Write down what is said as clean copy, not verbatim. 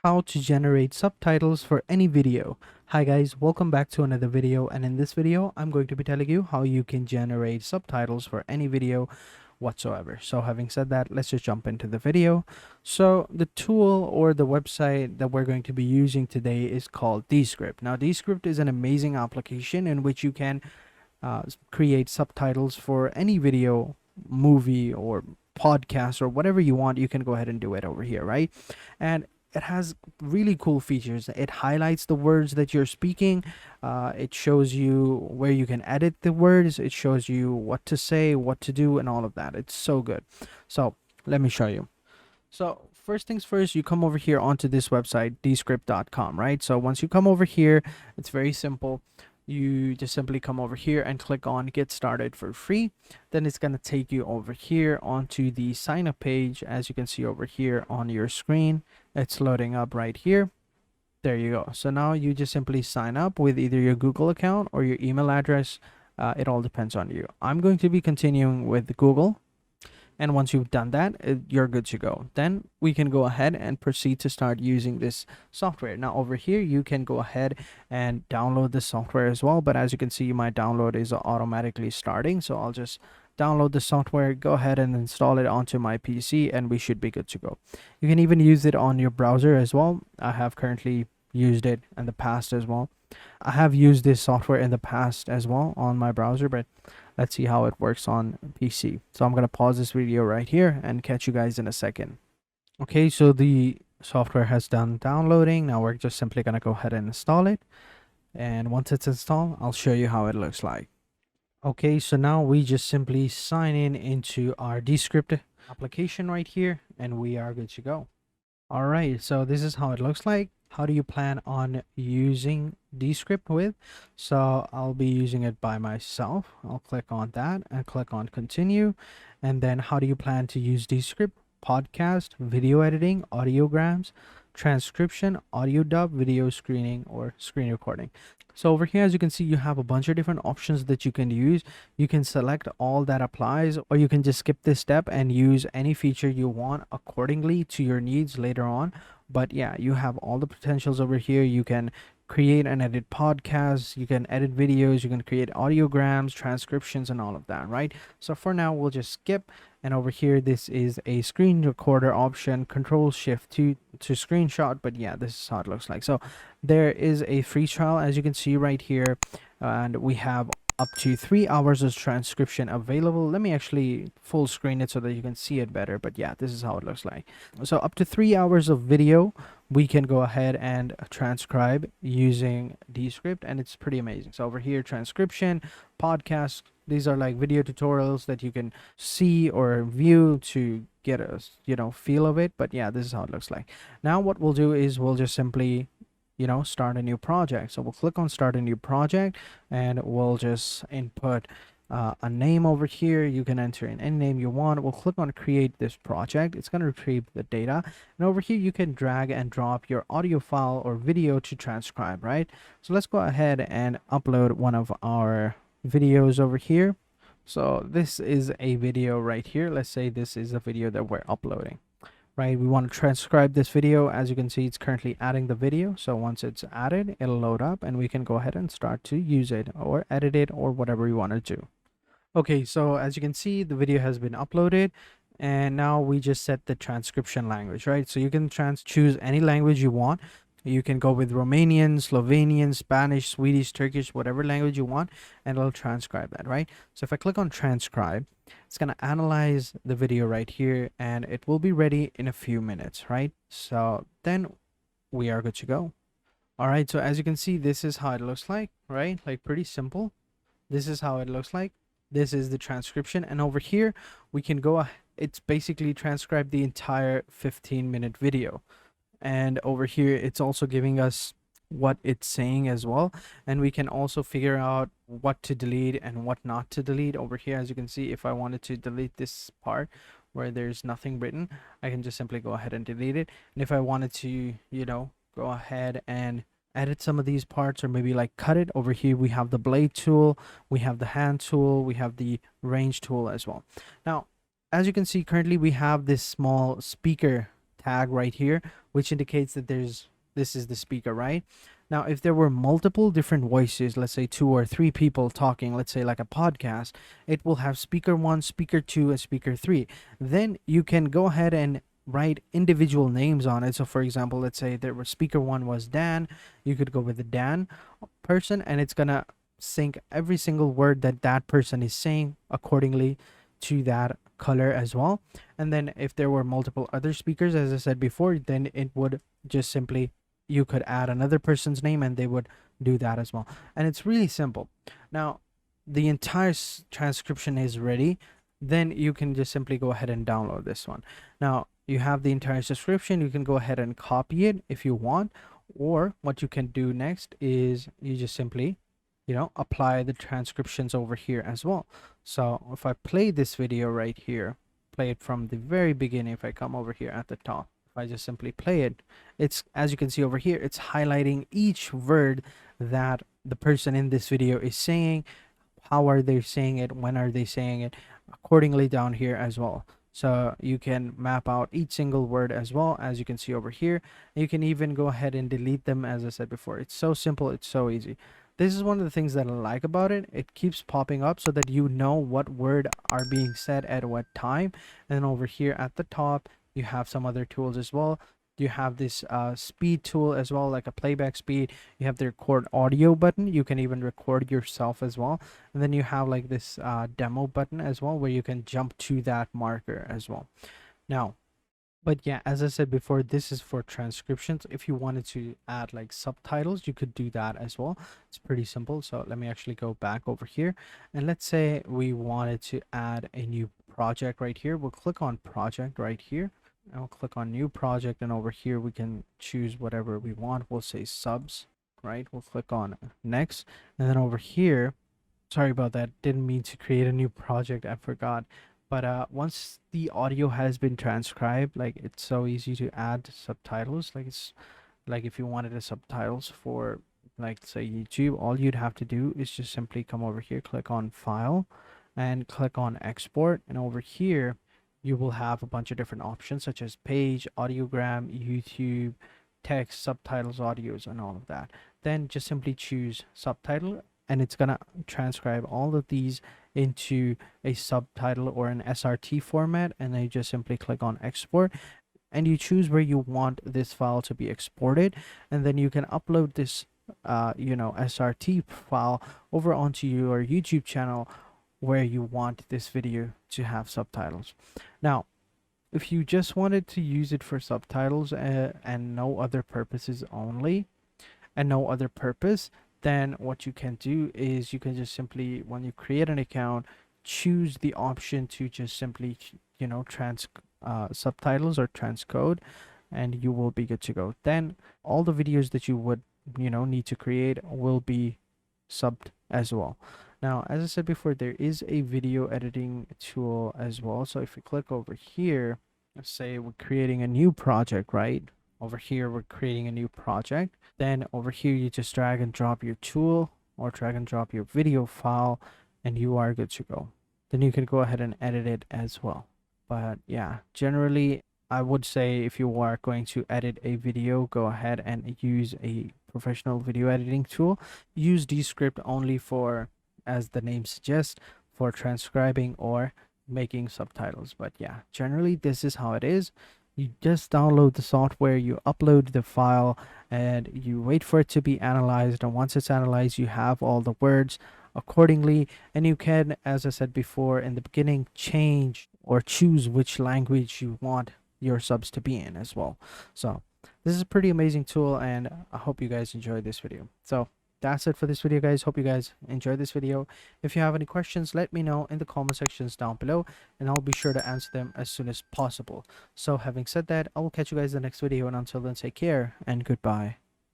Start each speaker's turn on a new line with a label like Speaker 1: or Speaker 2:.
Speaker 1: How to generate subtitles for any video. Hi guys, welcome back to another video, and in this video I'm going to be telling you how you can generate subtitles for any video whatsoever. So having said that, let's just jump into the video. So the tool or the website that we're going to be using today is called Descript. Now Descript is an amazing application in which you can create subtitles for any video, movie, or podcast, or whatever you want. You can go ahead and do it over here, right? And it has really cool features. It highlights the words that you're speaking. It shows you where you can edit the words. It shows you what to say, what to do, and all of that. It's so good. So let me show you. So first things first, you come over here onto this website, descript.com, right? So once you come over here, it's very simple. You just simply come over here and click on get started for free. Then it's going to take you over here onto the sign up page. As you can see over here on your screen, it's loading up right here. There you go. So now you just simply sign up with either your Google account or your email address. It all depends on you. I'm going to be continuing with Google. And once you've done that, you're good to go. Then we can go ahead and proceed to start using this software. Now over here, you can go ahead and download the software as well. But as you can see, my download is automatically starting. So I'll just download the software, go ahead and install it onto my PC, and we should be good to go. You can even use it on your browser as well. I have currently used it in the past as well. I have used this software in the past as well on my browser, but let's see how it works on PC. So I'm going to pause this video right here and catch you guys in a second. Okay, so the software has done downloading. Now we're just simply going to go ahead and install it. And once it's installed, I'll show you how it looks like. Okay, so now we just simply sign in into our Descript application right here, and we are good to go. All right, so this is how it looks like. How do you plan on using Descript with? So I'll be using it by myself. I'll click on that and click on continue. And then how do you plan to use Descript? Podcast, video editing, audiograms, transcription, audio dub, video screening, or screen recording. So over here, as you can see, you have a bunch of different options that you can use. You can select all that applies, or you can just skip this step and use any feature you want accordingly to your needs later on. But yeah, you have all the potentials over here. You can create and edit podcasts, you can edit videos, you can create audiograms, transcriptions, and all of that, right? So for now, we'll just skip. And over here, this is a screen recorder option, control shift to screenshot. But yeah, this is how it looks like. So there is a free trial, as you can see right here, and we have up to 3 hours of transcription available. Let me actually full screen it so that you can see it better. But yeah, this is how it looks like. So up to 3 hours of video we can go ahead and transcribe using Descript, and it's pretty amazing. So over here, transcription, podcast, these are like video tutorials that you can see or view to get a feel of it. But yeah, this is how it looks like. Now what we'll do is we'll just simply start a new project. So we'll click on start a new project, and we'll just input a name over here. You can enter in any name you want. We'll click on create this project. It's going to retrieve the data, and over here you can drag and drop your audio file or video to transcribe, right? So let's go ahead and upload one of our videos over here. So this is a video right here. Let's say this is a video that we're uploading, right? We want to transcribe this video. As you can see, it's currently adding the video. So once it's added, it'll load up, and we can go ahead and start to use it or edit it or whatever we want to do. Okay, so as you can see, the video has been uploaded, and now we just set the transcription language, right? So you can choose any language you want. You can go with Romanian, Slovenian, Spanish, Swedish, Turkish, whatever language you want, and it'll transcribe that, right? So if I click on transcribe, it's going to analyze the video right here, and it will be ready in a few minutes, right? So then we are good to go. All right, so as you can see, this is how it looks like, right? Like pretty simple. This is how it looks like. This is the transcription, and over here we can go it's basically transcribed the entire 15-minute video. And over here it's also giving us what it's saying as well, and we can also figure out what to delete and what not to delete. Over here, as you can see, if I wanted to delete this part where there's nothing written, I can just simply go ahead and delete it. And if I wanted to go ahead and edit some of these parts, or maybe like cut it, over here we have the blade tool, we have the hand tool, we have the range tool as well. Now as you can see, currently we have this small speaker tag right here, which indicates that this is the speaker, right? Now, if there were multiple different voices, let's say 2 or 3 people talking, let's say like a podcast, it will have speaker 1, speaker 2, and speaker 3. Then you can go ahead and write individual names on it. So for example, let's say there was speaker 1 was Dan, you could go with the Dan person, and it's gonna sync every single word that that person is saying accordingly to that color as well. And then if there were multiple other speakers, as I said before, then it would just simply, you could add another person's name and they would do that as well. And it's really simple. Now the entire transcription is ready. Then you can just simply go ahead and download this one. Now you have the entire subscription. You can go ahead and copy it if you want, or what you can do next is you just simply, you know, apply the transcriptions over here as well. So if I play this video right here, play it from the very beginning, if I come over here at the top, if I just simply play it, it's, as you can see over here, it's highlighting each word that the person in this video is saying, how are they saying it, when are they saying it, accordingly down here as well. So you can map out each single word as well, as you can see over here. You can even go ahead and delete them, as I said before. It's so simple, it's so easy. This is one of the things that I like about it. It keeps popping up so that you know what word are being said at what time. And then over here at the top, you have some other tools as well. You have this speed tool as well, like a playback speed. You have the record audio button. You can even record yourself as well. And then you have like this demo button as well, where you can jump to that marker as well. Now, but yeah, as I said before, this is for transcriptions. If you wanted to add like subtitles, you could do that as well. It's pretty simple. So let me actually go back over here, and let's say we wanted to add a new project right here. We'll click on project right here. I'll click on new project, and over here we can choose whatever we want. We'll say subs, right? We'll click on next, and then over here, sorry about that, didn't mean to create a new project, I forgot. But once the audio has been transcribed, like, it's so easy to add subtitles. Like, it's like if you wanted a subtitles for, like, say YouTube, all you'd have to do is just simply come over here, click on file, and click on export. And over here you will have a bunch of different options, such as page, audiogram, YouTube, text, subtitles, audios, and all of that. Then just simply choose subtitle, and it's gonna transcribe all of these into a subtitle or an SRT format. And then you just simply click on export, and you choose where you want this file to be exported, and then you can upload this SRT file over onto your YouTube channel where you want this video to have subtitles. Now, if you just wanted to use it for subtitles and no other purposes only, and no other purpose, then what you can do is you can just simply, when you create an account, choose the option to just simply, subtitles or transcode, and you will be good to go. Then all the videos that you would, need to create will be subbed as well. Now, as I said before, there is a video editing tool as well. So if you click over here, let's say we're creating a new project, right? Over here, we're creating a new project. Then over here, you just drag and drop your tool or drag and drop your video file, and you are good to go. Then you can go ahead and edit it as well. But yeah, generally, I would say if you are going to edit a video, go ahead and use a professional video editing tool. Use Descript only for, as the name suggests, for transcribing or making subtitles. But yeah, generally this is how it is. You just download the software, you upload the file, and you wait for it to be analyzed. And once it's analyzed, you have all the words accordingly, and you can, as I said before in the beginning, change or choose which language you want your subs to be in as well. So this is a pretty amazing tool, and I hope you guys enjoyed this video. So that's it for this video, guys. Hope you guys enjoyed this video. If you have any questions, let me know in the comment sections down below, and I'll be sure to answer them as soon as possible. So having said that, I will catch you guys in the next video, and until then, take care and goodbye.